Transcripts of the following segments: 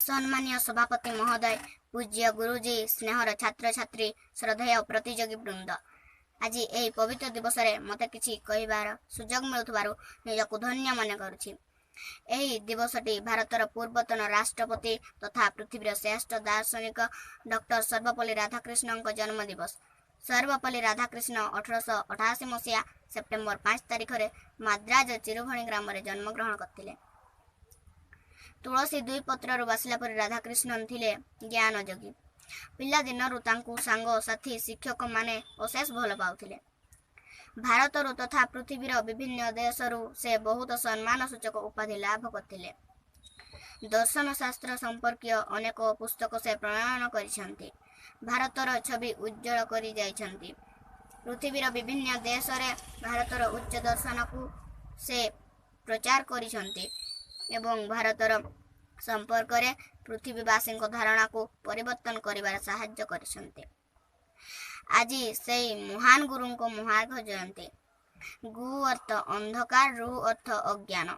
सम्मानीय सभापति महोदय, पूज्य गुरुजी, स्नेहर छात्र छात्री, श्रद्धेय प्रतियोगी वृंद, आज यही पवित्र दिवस रे मते किछि कहिबार सुजोग मिलुथबारु निजकु धन्य मन करुछि। एही दिवसटी भारतर पूर्वतन राष्ट्रपति तथा पृथ्वीर श्रेष्ठ दार्शनिक डॉक्टर सर्वपल्ली राधाकृष्णन जन्म दिवस। सर्वपल्ली राधाकृष्ण 1888 मसीहा सेप्टेम्बर 5 तारिख रे माद्राज चिरुभणी ग्राम रे जन्म ग्रहण करथिले। तुलसी दुई पत्रु बासिला परि राधाकृष्णन थिले ज्ञान जोगी। पिला दिनरु तांकु सांग साथी शिक्षक माने अशेष भल पाउथिले। भारतरु तथा पृथ्वीर विभिन्न देशरु से बहुत सम्मान सूचक उपाधि लाभ करथिले। दर्शन शास्त्र संपर्कीय अनेक पुस्तक से प्रणयन करिसेंती। भारतर छवि उज्जवल करि जाइछंती। पृथ्वीर विभिन्न देश रे भारतर उच्च दर्शन को से प्रचार करिसेंती एवं भारतर संपर्क रे पृथ्वीवासी धारणा को परिवर्तन करिबार साहाय्य करिसेंती। आज से महान गुरु को महार्घ जयंती। गु अर्थ अंधकार, रु अर्थ अज्ञान।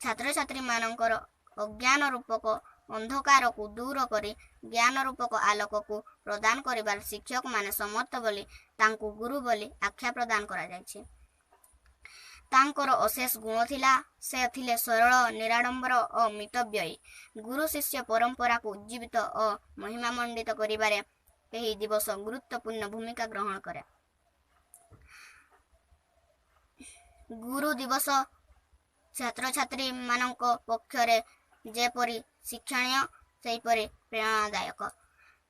छात्र छात्री मानकर अज्ञान रूपक अंधकार को दूर करी ज्ञान रूपक आलोक को प्रदान करिबार शिक्षक माने समर्थ बोली तांकु गुरु बोली आख्या प्रदान करा जायछि। तांकर अशेष गुण थिला। से थिले सरल, निराडंबर और मितव्ययी। गुरु शिष्य परंपरा को उज्जीवित और महिमामंडित करिबारे एही दिवस गुरुत्वपूर्ण भूमिका ग्रहण करे। गुरु दिवस छात्र छात्री मानक पक्षरे जेपरि शिक्षणीय सेहीपरि प्रेरणादायक।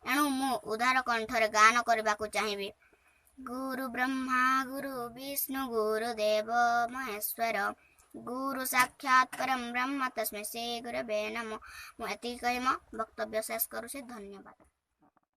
एणु मु उदार कंठरे गान करबाकू चाहिबी। गुरु ब्रह्मा गुरु विष्णु गुरुदेव महेश्वर, गुरु साक्षात परम ब्रह्म तस्मै श्री गुरवे नमः। मु एति कहि मो वक्तव्य शेष करूछि। धन्यवाद।